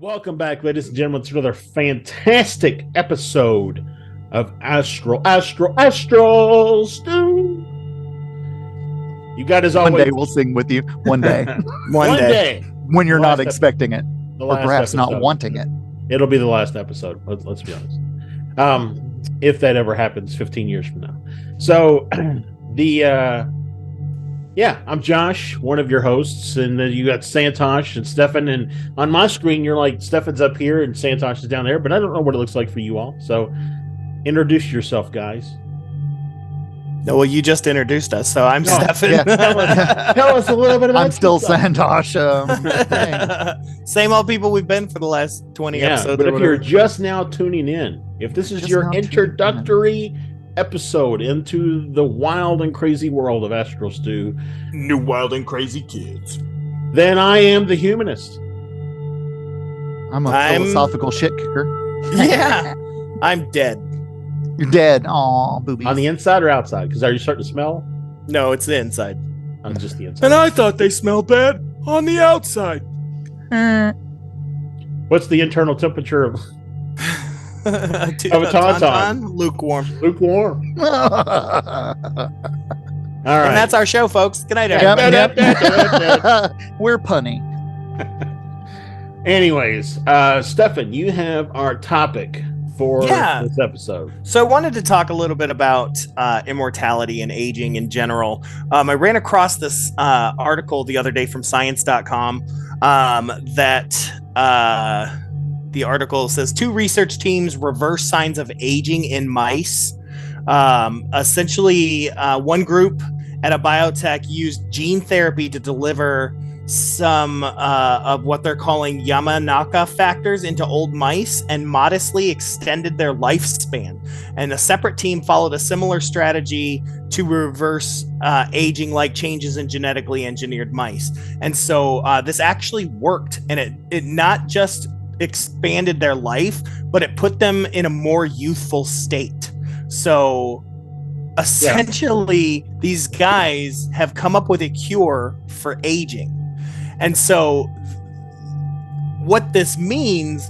Welcome back, ladies and gentlemen, to another fantastic episode of Astral Stew. You got as always. One day we'll sing with you. One day. One day. When you're not expecting it. Or perhaps not wanting it. It'll be the last episode. Let's be honest. If that ever happens 15 years from now. So, I'm Josh, one of your hosts, and you got Santosh and Stefan, and on my screen, you're like, Stefan's up here and Santosh is down there, but I don't know what it looks like for you all. So, introduce yourself, guys. No, well, you just introduced us, so I'm Stefan. Yeah. Tell us a little bit about I'm still yourself. Santosh. Same old people we've been for the last 20 episodes. But if you're just now tuning in, if this is Just your now tuning introductory episode into the wild and crazy world of Astral Stew, New Wild and Crazy Kids, then I am the humanist. I'm a philosophical shit kicker. Yeah, I'm dead. You're dead. Aw, boobies. On the inside or outside? Because are you starting to smell? No, it's the inside. On just the inside. And I thought they smelled bad on the outside. What's the internal temperature of A tauntaun? Lukewarm. lukewarm? All right. And that's our show, folks. Good night, everybody. We're punny. Anyways, Stefan, you have our topic for this episode. So I wanted to talk a little bit about immortality and aging in general. I ran across this article the other day from science.com that the article says 2 research teams reverse signs of aging in mice. Essentially, one group at a biotech used gene therapy to deliver some of what they're calling Yamanaka factors into old mice and modestly extended their lifespan. And a separate team followed a similar strategy to reverse aging like changes in genetically engineered mice. And so this actually worked, and it not just expanded their life, but it put them in a more youthful state. So essentially, these guys have come up with a cure for aging. And so what this means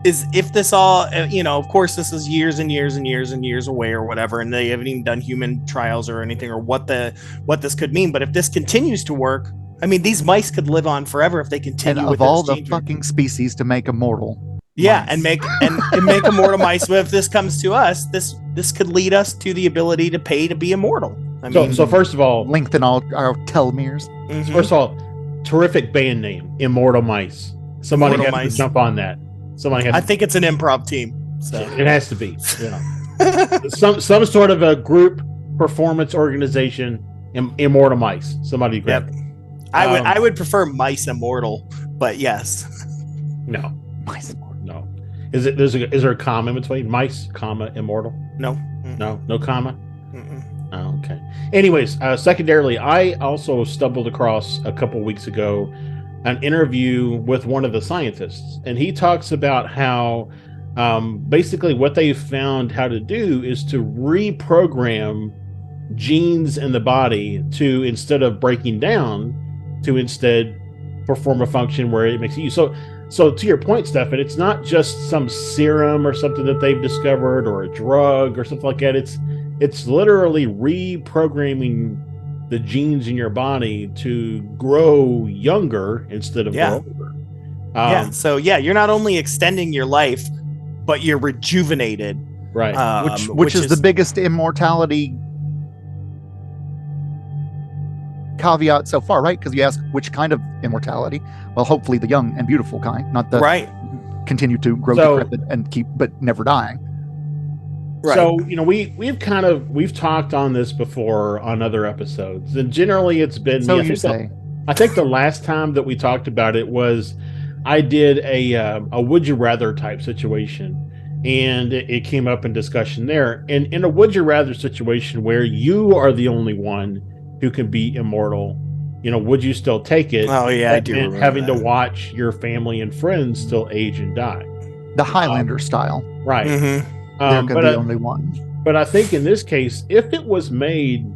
is, if this all, of course, this is years and years and years and years away or whatever, and they haven't even done human trials or anything, or what this could mean. But if this continues to work, I mean, these mice could live on forever if they continue And with of all this the gene fucking species to make immortal. Yeah, mice. and make immortal mice. But if this comes to us, this could lead us to the ability to pay to be immortal. I mean, So first of all, Lengthen all our telomeres. mhm. first of all, terrific band name, Immortal Mice. Somebody Immortal has Mice. to jump on that. Somebody has I think it's an improv team. So It has to be. Some sort of a group performance organization. Immortal Mice. Somebody grab it. I would prefer Mice Immortal, but yes. No. Mice. No. Is there a comma in between? Mice, comma, immortal? No. No comma? Mm-mm. Oh, okay. Anyways, secondarily, I also stumbled across a couple weeks ago an interview with one of the scientists, and he talks about how basically what they found how to do is to reprogram genes in the body to, instead of breaking down, to instead perform a function where it makes you. So to your point, Stefan, it's not just some serum or something that they've discovered or a drug or something like that. It's literally reprogramming the genes in your body to grow younger instead of grow older. So you're not only extending your life, but you're rejuvenated. Right. Which is the biggest immortality caveat so far, right? Because you ask which kind of immortality. Well, hopefully the young and beautiful kind, not the continue to grow decrepit and keep but never dying. Right. So we've talked on this before on other episodes, and generally it's been. So I think the last time that we talked about it was I did a would you rather type situation, and it came up in discussion there. And in a would you rather situation where you are the only one who can be immortal, would you still take it? Oh yeah, I do. And having to watch your family and friends still age and die, The Highlander style. right? Mm-hmm. They're going to be the only one. But I think in this case, if it was made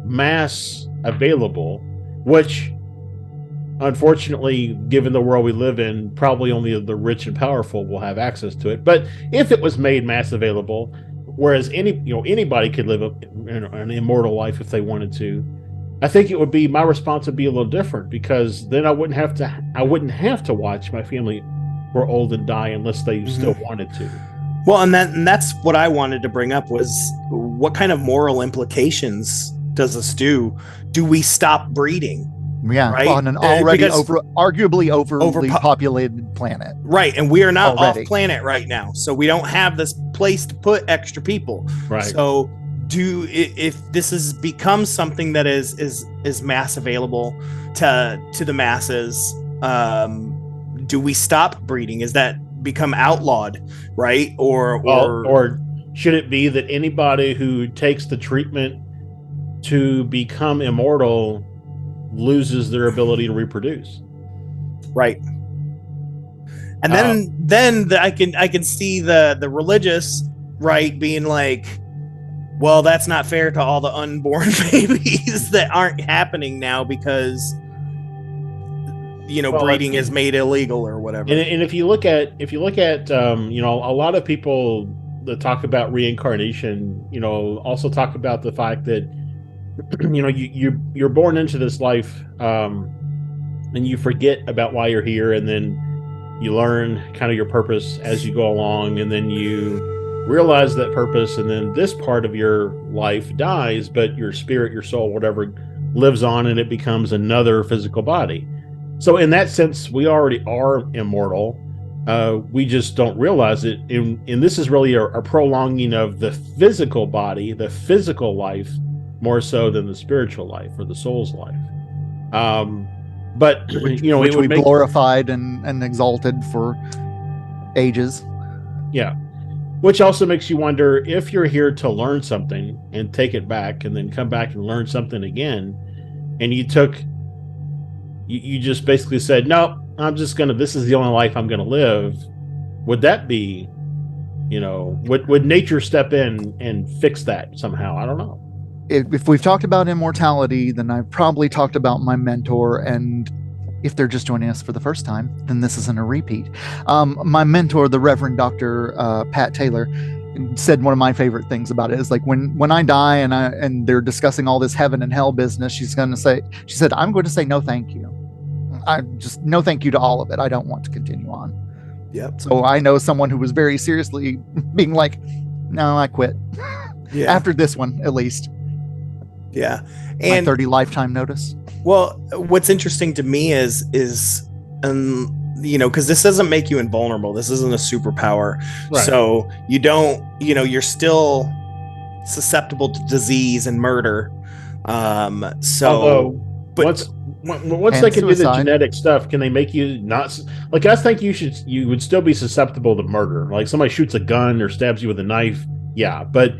mass available, which unfortunately, given the world we live in, probably only the rich and powerful will have access to it. But if it was made mass available, whereas anybody could live an immortal life if they wanted to, I think it would be my response would be a little different, because then I wouldn't have to watch my family grow old and die unless they still wanted to. Well, and that's what I wanted to bring up was what kind of moral implications does this do? Do we stop breeding? Yeah, right? On an already arguably overly populated planet. Right, and we are not off planet right now, so we don't have this place to put extra people. Right. So if this has become something that is mass available to the masses, do we stop breeding? Is that become outlawed, right? Or should it be that anybody who takes the treatment to become immortal loses their ability to reproduce? Right. And then I can see the religious right being like, well, that's not fair to all the unborn babies that aren't happening now because breeding is made illegal or whatever. And if you look at a lot of people that talk about reincarnation, also talk about the fact that you're born into this life, and you forget about why you're here, and then you learn kind of your purpose as you go along, and then you realize that purpose, and then this part of your life dies, but your spirit, your soul, whatever, lives on, and it becomes another physical body. So in that sense, we already are immortal. We just don't realize it. And this is really a prolonging of the physical body, the physical life, more so than the spiritual life or the soul's life. But which we glorified and exalted for ages. Yeah. Which also makes you wonder, if you're here to learn something and take it back and then come back and learn something again, and you just basically said, no, this is the only life I'm gonna live. Would that be, would nature step in and fix that somehow? I don't know. If we've talked about immortality, then I've probably talked about my mentor, and if they're just joining us for the first time, then this isn't a repeat. My mentor, the Reverend Dr. Pat Taylor, said one of my favorite things about it is like when I die and they're discussing all this heaven and hell business, she said, I'm going to say no thank you. No thank you to all of it. I don't want to continue on. Yep. So I know someone who was very seriously being like, no, I quit. Yeah. After this one, at least. Yeah. And 30 lifetime notice. Well, what's interesting to me is because this doesn't make you invulnerable. This isn't a superpower. Right. So you don't, you're still susceptible to disease and murder. Although, once they can do the genetic stuff, can they make you not like? I think you would still be susceptible to murder. Like somebody shoots a gun or stabs you with a knife, yeah. But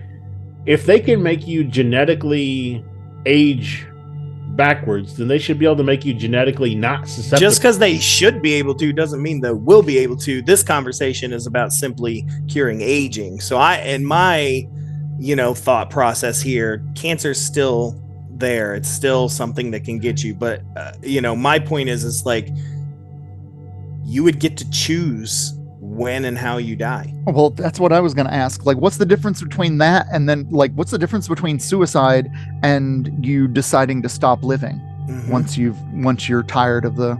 if they can make you genetically age backwards, then they should be able to make you genetically not susceptible. Just because they should be able to doesn't mean they will be able to. This conversation is about simply curing aging. So in my thought process here, cancer's still there. It's still something that can get you, but my point is like you would get to choose when and how you die. Well, that's what I was going to ask. Like, what's the difference between that and then what's the difference between suicide and you deciding to stop living once you're tired of the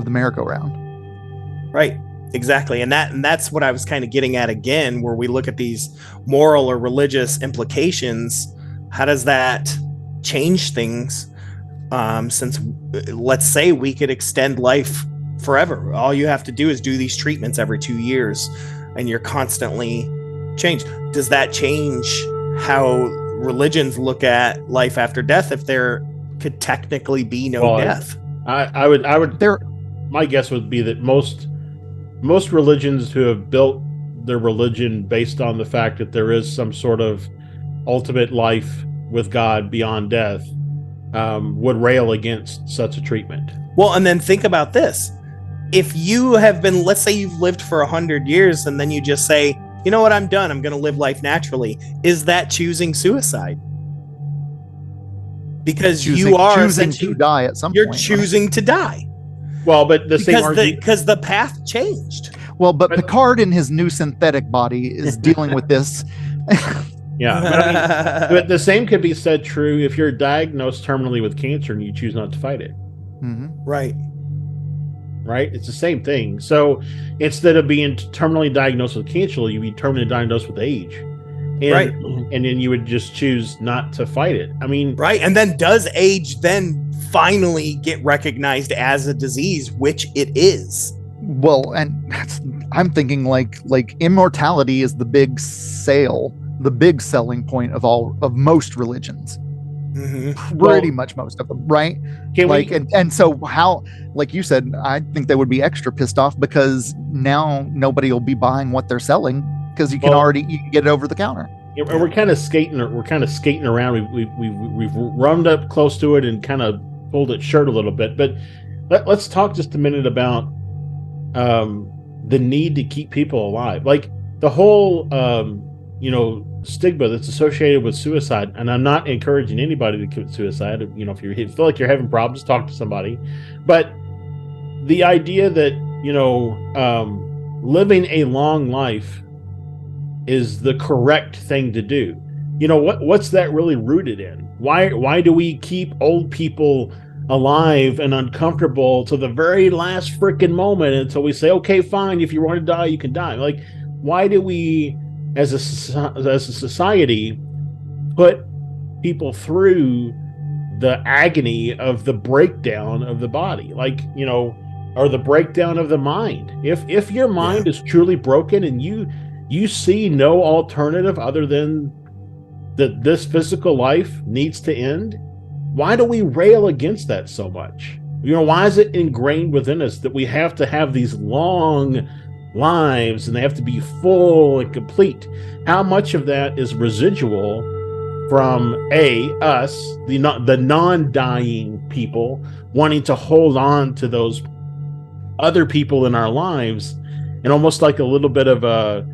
merry-go-round? Right. Exactly. And that's what I was kind of getting at again, where we look at these moral or religious implications. How does that change things? Since let's say we could extend life forever. All you have to do is do these treatments every 2 years and you're constantly changed. Does that change how religions look at life after death if there could technically be no death? I would my guess would be that most religions who have built their religion based on the fact that there is some sort of ultimate life with God beyond death would rail against such a treatment. Well, and then think about this. If you have been, let's say you've lived for 100 years and then you just say, you know what, I'm done. I'm going to live life naturally. Is that choosing suicide? Because you are choosing to die at some point. You're choosing to die. Well, but the same argument, because the path changed. Well, but Picard in his new synthetic body is dealing with this. yeah. But I mean, but the same could be said true if you're diagnosed terminally with cancer and you choose not to fight it. Mm-hmm. Right. Right? It's the same thing. So instead of being terminally diagnosed with cancer, you'd be terminally diagnosed with age. And, Right. And then you would just choose not to fight it. I mean, right. And then does age then finally get recognized as a disease, which it is? Well, and I'm thinking like immortality is the big selling point of most religions. Mm-hmm. Pretty much most of them, right? And so how, like you said, I think they would be extra pissed off because now nobody will be buying what they're selling because you can get it over the counter. And we're kind of skating around. We've run up close to it and kind of pulled its shirt a little bit. But let's talk just a minute about the need to keep people alive, like the whole stigma that's associated with suicide. And I'm not encouraging anybody to commit suicide. If you feel like you're having problems, talk to somebody. But the idea that living a long life is the correct thing to do. What's that really rooted in? Why do we keep old people alive and uncomfortable to the very last freaking moment until we say, okay, fine, if you want to die, you can die? Like, why do we as a society put people through the agony of the breakdown of the body, or the breakdown of the mind? If your mind is truly broken and you see no alternative other than that this physical life needs to end, why do we rail against that so much? Why is it ingrained within us that we have to have these long lives and they have to be full and complete? How much of that is residual from us, the non-dying people, wanting to hold on to those other people in our lives, and almost like a little bit of a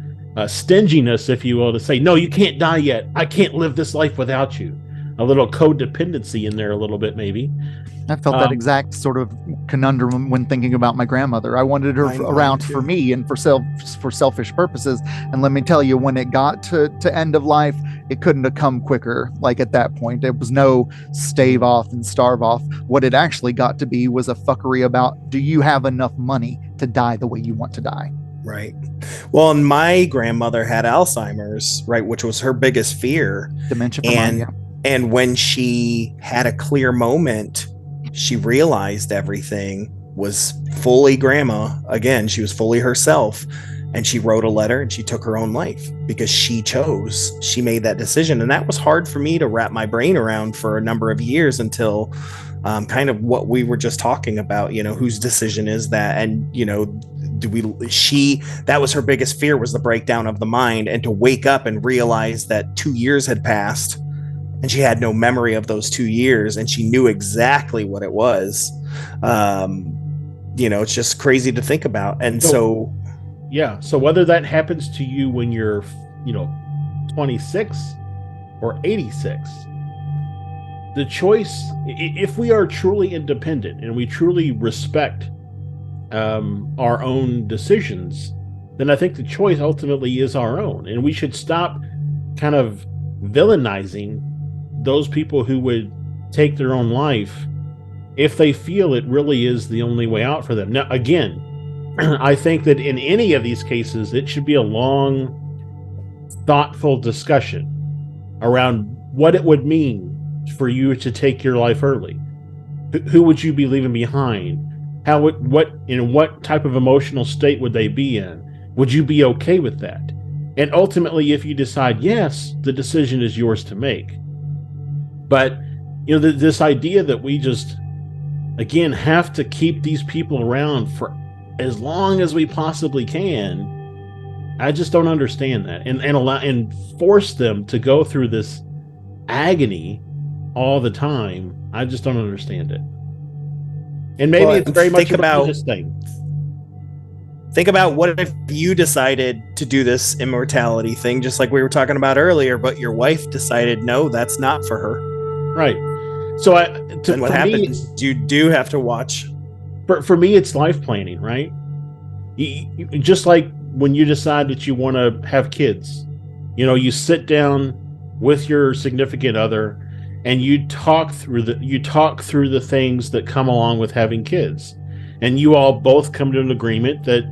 stinginess, if you will, to say, no, you can't die yet. I can't live this life without you. A little codependency in there a little bit, maybe. I felt that exact sort of conundrum when thinking about my grandmother. I wanted her around for me and for selfish purposes. And let me tell you, when it got to end of life, it couldn't have come quicker. Like at that point, it was no stave off and starve off. What it actually got to be was a fuckery about, do you have enough money to die the way you want to die? Right. Well, and my grandmother had Alzheimer's, right, which was her biggest fear. Dementia for mine, yeah. And when she had a clear moment, she realized everything was fully grandma again. She was fully herself. And she wrote a letter and she took her own life because she made that decision. And that was hard for me to wrap my brain around for a number of years until kind of what we were just talking about, whose decision is that? And, that was her biggest fear, was the breakdown of the mind, and to wake up and realize that 2 years had passed and she had no memory of those 2 years and she knew exactly what it was. It's just crazy to think about. And so whether that happens to you when you're 26 or 86, the choice, if we are truly independent and we truly respect our own decisions, then I think the choice ultimately is our own, and we should stop kind of villainizing those people who would take their own life if they feel it really is the only way out for them. Now, again, I think that in any of these cases, it should be a long, thoughtful discussion around what it would mean for you to take your life early. Who would you be leaving behind? What type of emotional state would they be in? Would you be okay with that? And ultimately, if you decide yes, the decision is yours to make. But this idea that we just, again, have to keep these people around for as long as we possibly can, I just don't understand that. And force them to go through this agony all the time. I just don't understand it. And maybe it's very much about this thing. Think about what if you decided to do this immortality thing, just like we were talking about earlier, but your wife decided, no, that's not for her. Right. So what happens? You do have to watch for me, it's life planning, right? Just like when you decide that you want to have kids, you sit down with your significant other and you talk through the things that come along with having kids, and you all both come to an agreement that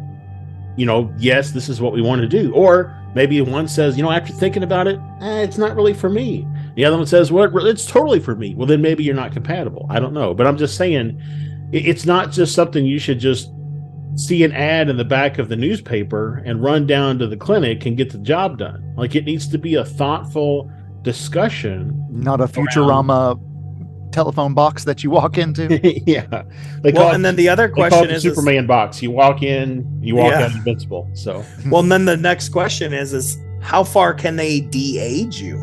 yes, this is what we want to do. Or maybe one says, after thinking about it, it's not really for me. The other one says, well, it's totally for me. Well, then maybe you're not compatible. I don't know, but I'm just saying, it's not just something you should just see an ad in the back of the newspaper and run down to the clinic and get the job done. Like, it needs to be a thoughtful discussion, not a Futurama telephone box that you walk into. Yeah. And then the other question is Superman box. You walk in, you walk out invincible. So well, and then the next question is how far can they de-age you?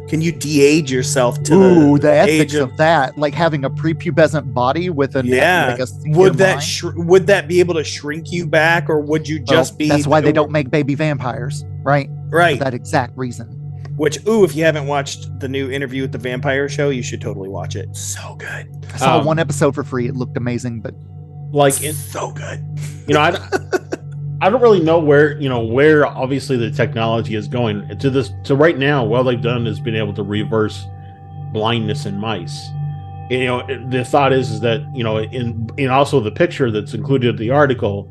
Can you de-age yourself to the ethics of that, like having a prepubescent body with a would that be able to shrink you back, or would you just be? That's why they don't make baby vampires, right? Right. For that exact reason. Which, if you haven't watched the new Interview with the Vampire show, you should totally watch it. So good. I saw one episode for free. It looked amazing, but it's so good. I don't really know where obviously the technology is going to right now. What they've done is been able to reverse blindness in mice. The thought is that, in also the picture that's included in the article,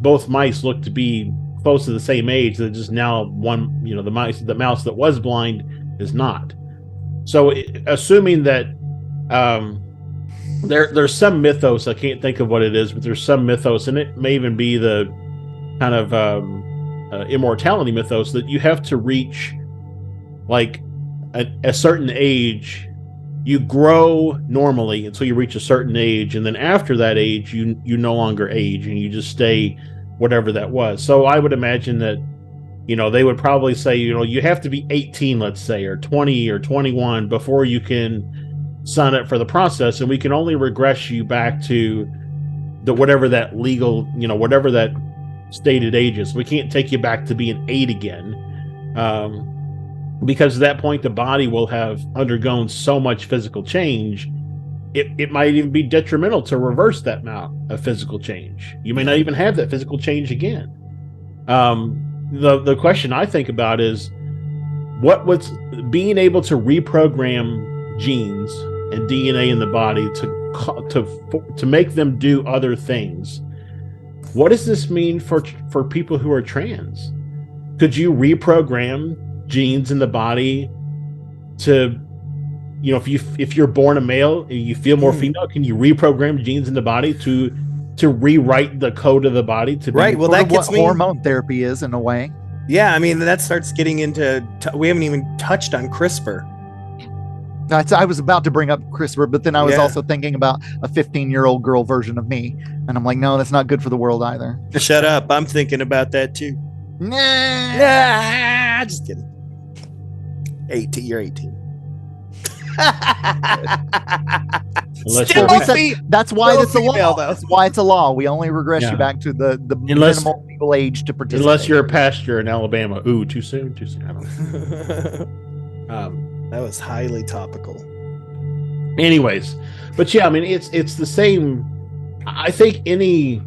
both mice look to be close to the same age. That just now one, the mouse that was blind is not. So assuming that there's some mythos, I can't think of what it is, but there's some mythos, and it may even be the kind of immortality mythos, that you have to reach like a certain age. You grow normally until you reach a certain age, and then after that age you no longer age, and you just stay whatever that was. So I would imagine that they would probably say you have to be 18, let's say, or 20 or 21 before you can sign up for the process, and we can only regress you back to the whatever that legal, whatever that stated age is. We can't take you back to being 8 again, because at that point the body will have undergone so much physical change, it might even be detrimental to reverse that amount of physical change. You may not even have that physical change again. The question I think about is what's being able to reprogram genes and DNA in the body to make them do other things. What does this mean for people who are trans? Could you reprogram genes in the body to, if you're born a male and you feel more female, can you reprogram genes in the body to rewrite the code of the body to be right? Well, that gets what hormone therapy is in a way. Yeah, I mean that starts getting into. We haven't even touched on CRISPR. I was about to bring up CRISPR, but then I was also thinking about a 15-year-old girl version of me, and I'm like, no, that's not good for the world either. Shut up! I'm thinking about that too. Nah, just kidding. 18, you're 18. That's why it's a law. That's why it's a law. We only regress you back to the minimal legal age to participate. Unless you're a pastor in Alabama. Ooh, too soon. I don't know. That was highly topical. Anyways, but yeah, I mean, it's the same. I think any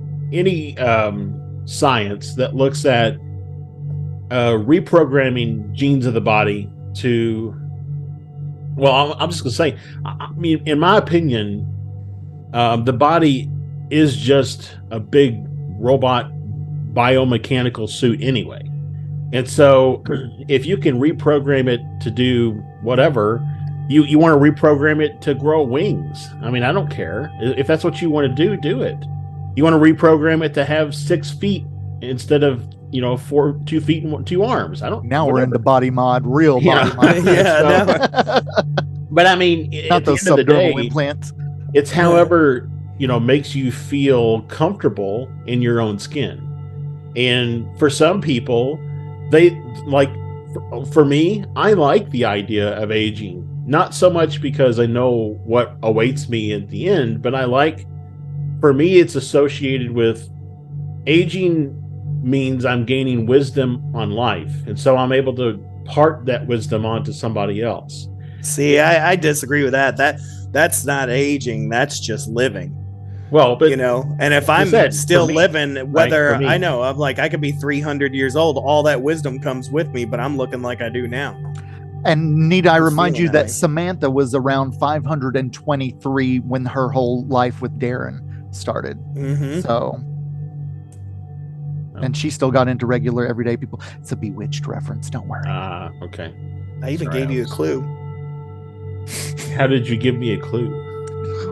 science that looks at reprogramming genes of the body to, well, I'm just gonna say, I mean, in my opinion, the body is just a big robot biomechanical suit anyway. And so if you can reprogram it to do whatever, you want to reprogram it to grow wings. I mean, I don't care. If that's what you want to do it. You want to reprogram it to have 6 feet instead of, 2 feet and 2 arms. I don't. Now we're into body mod, real body mod. Yeah. But I mean, not those subdermal implants. It's however, makes you feel comfortable in your own skin. And for some people, for me, I like the idea of aging. Not so much because I know what awaits me at the end, but for me, it's associated with aging means I'm gaining wisdom on life. And so I'm able to part that wisdom onto somebody else. See, I disagree with that. That's not aging. That's just living. Well, but and if I'm still living, whether right, I know I'm like, I could be 300 years old, all that wisdom comes with me, but I'm looking like I do now. And need I Just remind you feeling that that way. Samantha was around 523 when her whole life with Darren started. Mhm. So, and she still got into regular everyday people. It's a Bewitched reference. Don't worry. Okay. I even Sorry, gave you a clue. How did you give me a clue?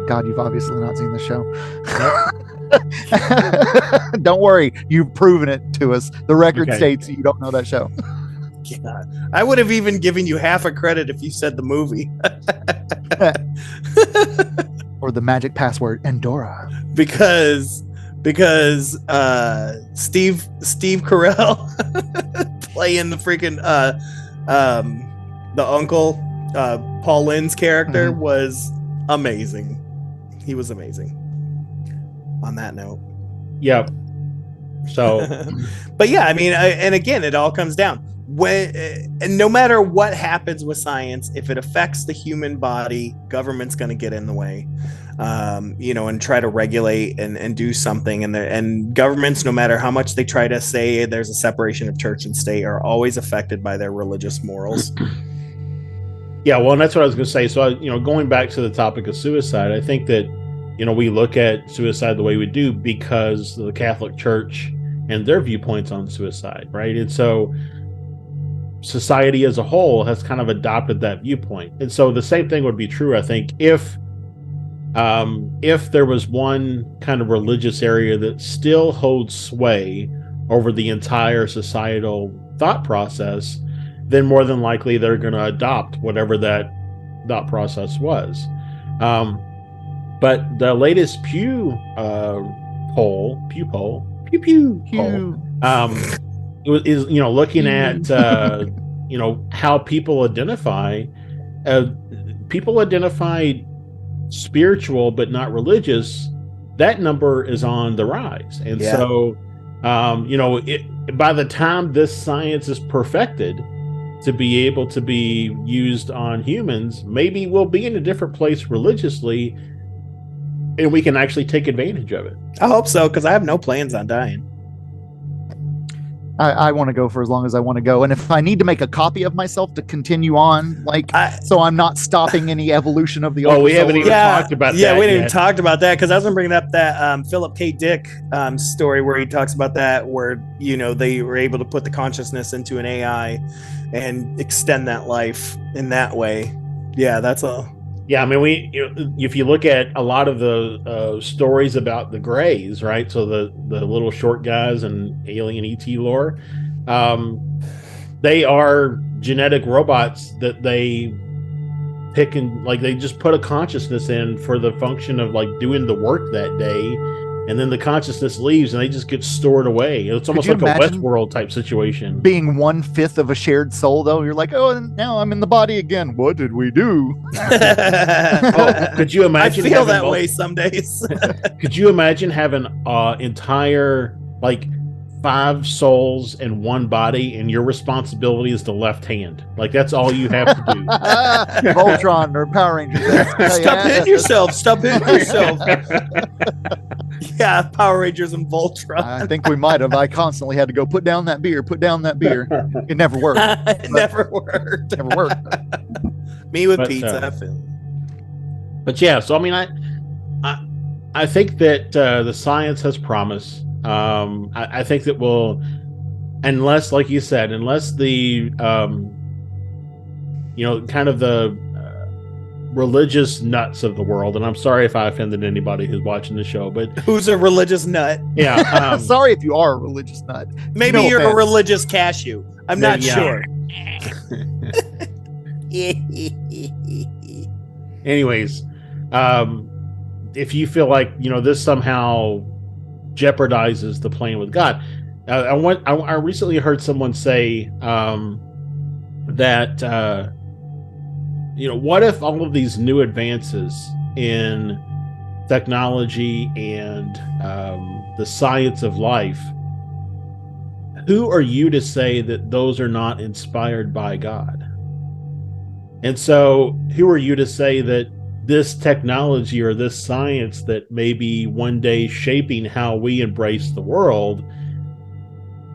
God, you've obviously not seen the show. Nope. Don't worry, you've proven it to us. The record Okay. states you don't know that show. God. I would have even given you half a credit if you said the movie. Or the magic password, Endora. because Steve Carell playing the freaking the uncle, Paul Lynn's character was amazing. He was amazing. On that note. Yep. So, but yeah, I mean, and again, it all comes down when, and no matter what happens with science, if it affects the human body, government's going to get in the way, and try to regulate and do something. And governments, no matter how much they try to say there's a separation of church and state, are always affected by their religious morals. Yeah, well, and that's what I was going to say. So, going back to the topic of suicide, I think that, we look at suicide the way we do because of the Catholic Church and their viewpoints on suicide, right? And so society as a whole has kind of adopted that viewpoint. And so the same thing would be true, I think, if there was one kind of religious area that still holds sway over the entire societal thought process, then more than likely they're going to adopt whatever that thought process was. But the latest Pew poll, is looking at how people identify. People identify spiritual but not religious. That number is on the rise, and so by the time this science is perfected to be able to be used on humans, maybe we'll be in a different place religiously, and we can actually take advantage of it. I hope so, because I have no plans on dying. I want to go for as long as I want to go. And if I need to make a copy of myself to continue on, so I'm not stopping any evolution of the we haven't even talked about that. Yeah, we didn't even talk about that, because I was going to bring up that Philip K. Dick story where he talks about that, where, they were able to put the consciousness into an AI and extend that life in that way. Yeah, that's a... Yeah, I mean, if you look at a lot of the stories about the Greys, right? So the little short guys and alien ET lore, they are genetic robots that they pick and they just put a consciousness in for the function of doing the work that day, and then the consciousness leaves and they just get stored away. It's almost like a Westworld type situation. Being 1/5 of a shared soul, though, you're like, oh, now I'm in the body again. What did we do? Could you imagine? I feel that way some days. Could you imagine having entire 5 souls in one body, and your responsibility is the left hand? That's all you have to do. Voltron or Power Rangers. Stop hitting yourself. Stop hitting yourself. Yeah, Power Rangers and Voltron. I think we might have. I constantly had to go, put down that beer, put down that beer. It never worked. Never worked. Never worked. Me with pizza. But yeah, so I mean, I think that the science has promise. I think that unless, like you said, unless the kind of the religious nuts of the world, and I'm sorry if I offended anybody who's watching the show, but who's a religious nut? Yeah. Sorry if you are a religious nut. Maybe you're a religious cashew. I'm not sure. Anyways, if you feel like this somehow jeopardizes the playing with God, I recently heard someone say that what if all of these new advances in technology and the science of life, who are you to say that those are not inspired by God? And so who are you to say that this technology or this science that may be one day shaping how we embrace the world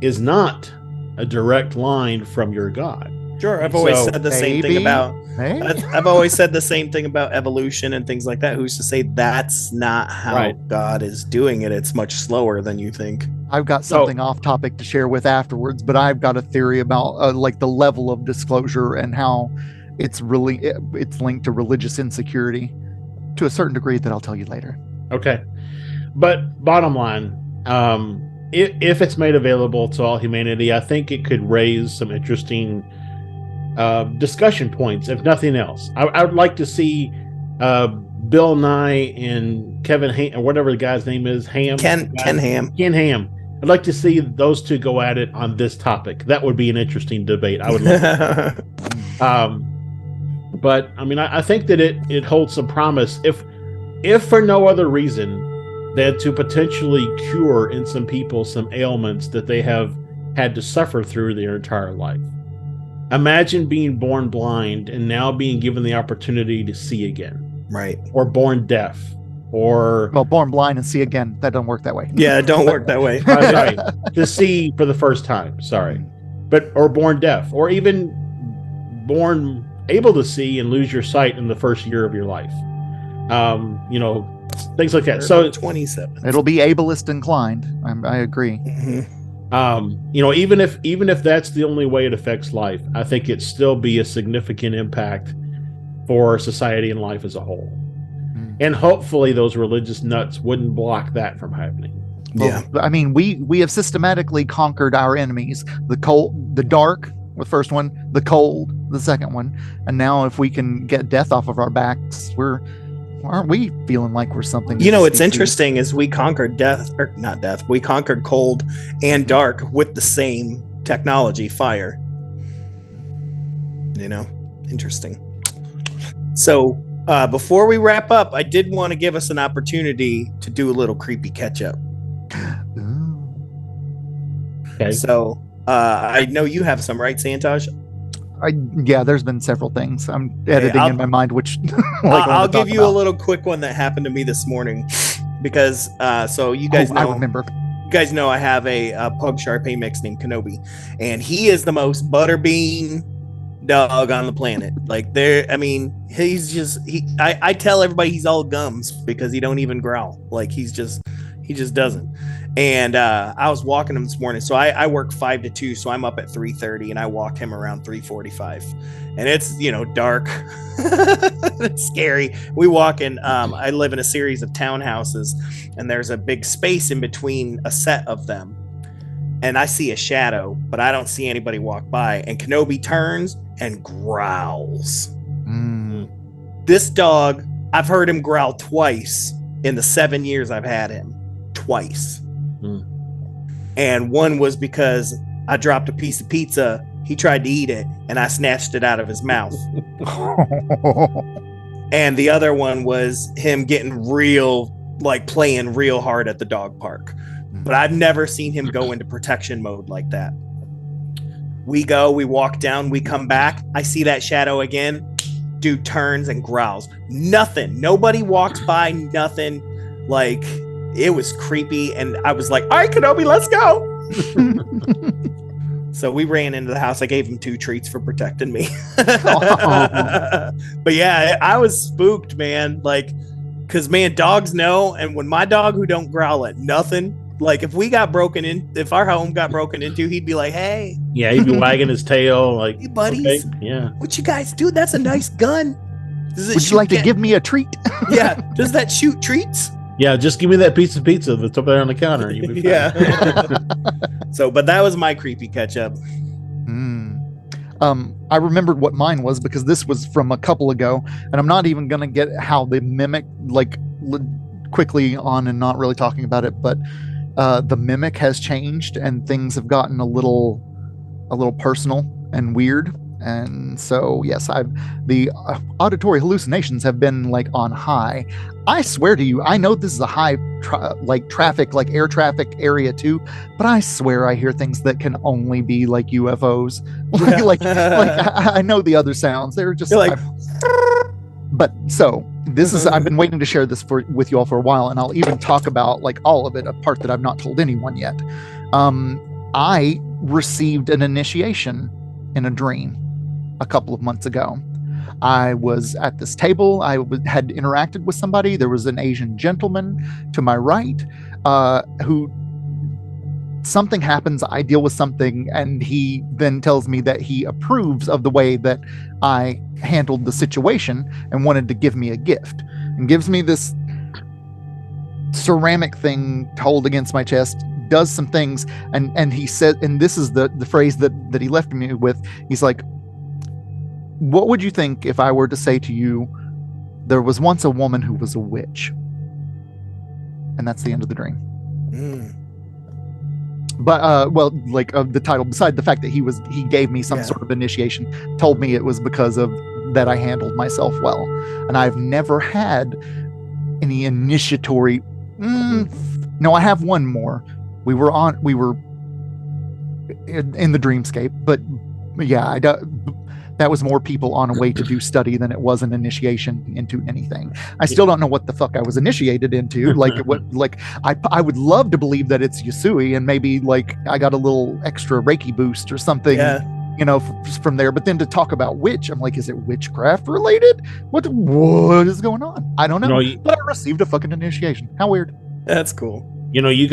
is not a direct line from your God. Sure, I've always said the same thing about. Maybe. I've always said the same thing about evolution and things like that. Who's to say that's not how Right. God is doing it? It's much slower than you think. I've got something off topic to share with afterwards, but I've got a theory about like the level of disclosure and how it's linked to religious insecurity to a certain degree that I'll tell you later. Okay. But bottom line, if it's made available to all humanity, I think it could raise some interesting discussion points, if nothing else. I would like to see Bill Nye and Kevin Ham, or whatever the guy's name is, Ham. Ken Ham. Ken Ham. I'd like to see those two go at it on this topic. That would be an interesting debate. I would love it. But I mean, I think that it holds some promise. If for no other reason than to potentially cure in some people some ailments that they have had to suffer through their entire life. Imagine being born blind and now being given the opportunity to see again. Right. Or born deaf. Or born blind and see again. That don't work that way. Yeah, it don't work that way. Sorry, to see for the first time. Sorry. Or born deaf. Or even born able to see and lose your sight in the first year of your life. Things like that. So 27. It'll be ableist inclined. I agree. Mm-hmm. Even if that's the only way it affects life, I think it'd still be a significant impact for society and life as a whole. And hopefully those religious nuts wouldn't block that from happening. Well, yeah. I mean, we have systematically conquered our enemies. The cold, the dark, the first one, the cold, the second one. And now if we can get death off of our backs, aren't we feeling like we're something? What's interesting is we conquered we conquered cold and dark with the same technology, fire. Interesting. So before we wrap up, I did want to give us an opportunity to do a little creepy catch up. Okay. So I know you have some, right, Santosh? Yeah, there's been several things. I'm editing in my mind, which I'll give you a little quick one that happened to me this morning, because so you guys know. I remember. You guys know I have a pug Shar-Pei mix named Kenobi, and he is the most butterbean dog on the planet. Like he's just I tell everybody he's all gums because he don't even growl. Like he just doesn't. And I was walking him this morning. So I work 5 to 2, so I'm up at 3:30, and I walk him around 3:45. And it's dark. It's scary. We walk in. I live in a series of townhouses, and there's a big space in between a set of them. And I see a shadow, but I don't see anybody walk by. And Kenobi turns and growls. This dog, I've heard him growl twice in the 7 years I've had him. Twice. And one was because I dropped a piece of pizza. He tried to eat it, and I snatched it out of his mouth. And the other one was him getting playing real hard at the dog park. But I've never seen him go into protection mode like that. We walk down, we come back. I see that shadow again. Dude turns and growls. Nothing. Nobody walks by, nothing. Like, it was creepy. And I was like, all right, Kenobi, let's go. So we ran into the house. I gave him 2 treats for protecting me. But yeah, I was spooked, man. Like, because, man, dogs know. And when my dog, who don't growl at nothing, like if our home got broken into, he'd be like, hey. Yeah, he'd be wagging his tail like, hey, buddies. Okay, yeah. What you guys do? That's a nice gun. Would you like to give me a treat? Yeah. Does that shoot treats? Yeah, just give me that piece of pizza that's up there on the counter. Yeah. So, but that was my creepy catch up. I remembered what mine was because this was from a couple ago, and I'm not even going to get how they mimic quickly on and not really talking about it, but the mimic has changed and things have gotten a little personal and weird. And so, yes, the auditory hallucinations have been on high. I swear to you, I know this is a high traffic, air traffic area too, but I swear I hear things that can only be UFOs. I know the other sounds. They're just But so this is, I've been waiting to share this with you all for a while, and I'll even talk about like all of it, a part that I've not told anyone yet. I received an initiation in a dream a couple of months ago. I was at this table. I had interacted with somebody. There was an Asian gentleman to my right who, something happens, I deal with something, and he then tells me that he approves of the way that I handled the situation and wanted to give me a gift, and gives me this ceramic thing to hold against my chest, does some things, and he said, and this is the phrase that he left me with. He's like, what would you think if I were to say to you, there was once a woman who was a witch? And that's the end of the dream. But well, like the title, beside the fact that he gave me some sort of initiation, told me it was because of that I handled myself well. And I've never had any initiatory. No, I have one more. We were in the dreamscape, but yeah, that was more people on a way to do study than it was an initiation into anything. I still don't know what the fuck I was initiated into. Like I would love to believe that it's Yusui, and maybe like I got a little extra Reiki boost or something, you know, from there. But then to talk about witch, I'm like, is it witchcraft related? What is going on? I don't know. But I received a fucking initiation. How weird. That's cool. You know, you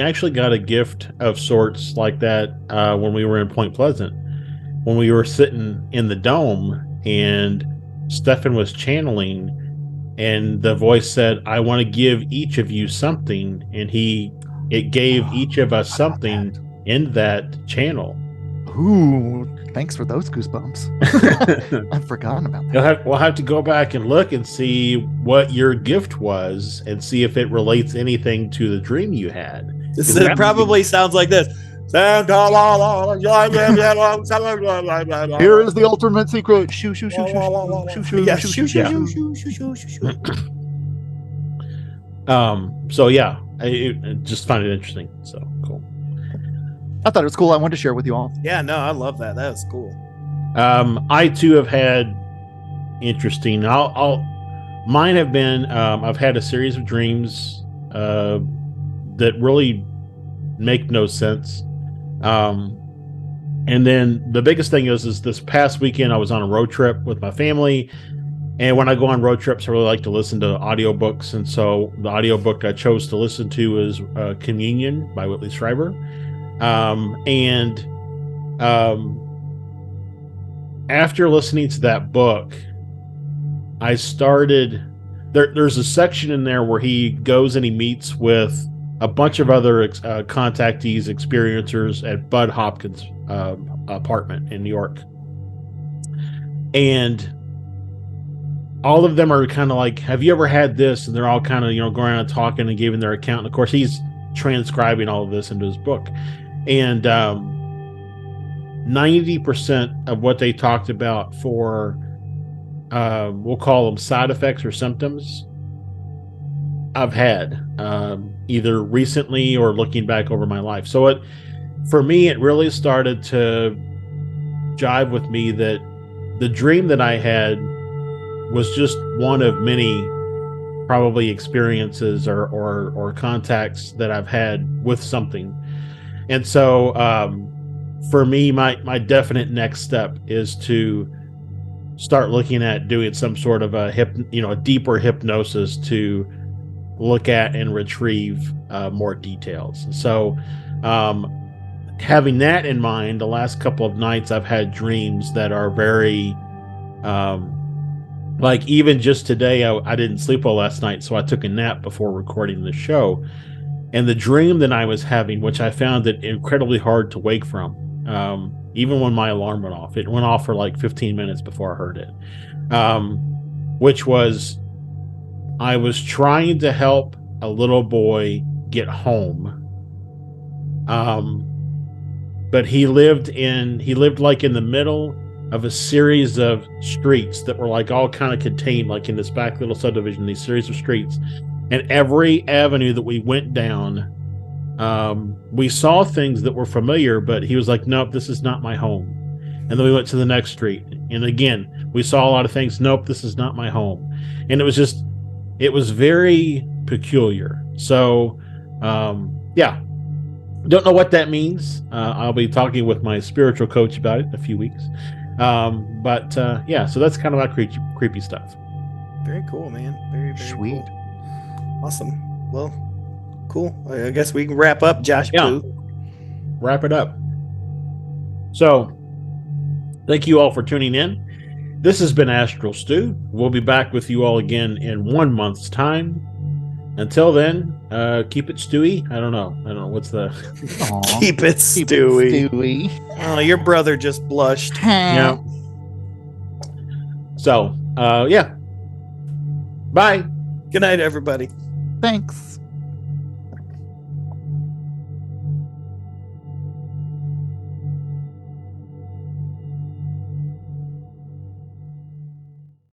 actually got a gift of sorts like that when we were in Point Pleasant. When we were sitting in the dome and Stefan was channeling, and the voice said, I want to give each of you something, and it gave each of us something in that channel. Ooh, thanks for those goosebumps. I've forgotten about that. We'll have to go back and look and see what your gift was and see if it relates anything to the dream you had. It probably sounds like this. Here is the ultimate secret. Shoo, shoo, shoo, shoo, shoo, shoo, Yeah, shoo, shoo, shoo, shoo, shoo. shoo, shoo, shoo, shoo. So yeah, I just find it interesting. So cool. I thought it was cool. I wanted to share with you all. Yeah, no, I love that. That was cool. I too have had interesting. Mine have been. I've had a series of dreams that really make no sense. And then the biggest thing is this past weekend I was on a road trip with my family, and when I go on road trips I really like to listen to audiobooks, and so the audiobook I chose to listen to is Communion by Whitley Strieber. After listening to that book, I started there's a section in there where he goes and he meets with a bunch of other contactees, experiencers at Bud Hopkins' apartment in New York. And all of them are kind of like, have you ever had this? And they're all kind of, going around talking and giving their account. And of course, he's transcribing all of this into his book. And 90% of what they talked about for, we'll call them side effects or symptoms, I've had either recently or looking back over my life. So for me, it really started to jive with me that the dream that I had was just one of many probably experiences or contacts that I've had with something. And so for me, my definite next step is to start looking at doing some sort of a deeper hypnosis to look at and retrieve more details. So having that in mind, the last couple of nights I've had dreams that are very like even just today I didn't sleep well last night, so I took a nap before recording the show, and the dream that I was having, which I found it incredibly hard to wake from, even when my alarm went off. It went off for like 15 minutes before I heard it, which was I was trying to help a little boy get home. But he lived like in the middle of a series of streets that were like all kind of contained, like in this back little subdivision, these series of streets. And every avenue that we went down, we saw things that were familiar, but he was like, nope, this is not my home. And then we went to the next street. And again, we saw a lot of things. Nope, this is not my home. And it was very peculiar. So, yeah. Don't know what that means. I'll be talking with my spiritual coach about it in a few weeks. But yeah, so that's kind of my creepy stuff. Very cool, man. Very, very Sweet. Cool. Awesome. Well, cool. I guess we can wrap up, Josh. Yeah. Poo. Wrap it up. So, thank you all for tuning in. This has been Astral Stew. We'll be back with you all again in 1 month's time. Until then, keep it stewy. I don't know. What's the... Aw. Keep it stewy. Stewy. Oh, your brother just blushed. Yeah. So, yeah. Bye. Good night, everybody. Thanks.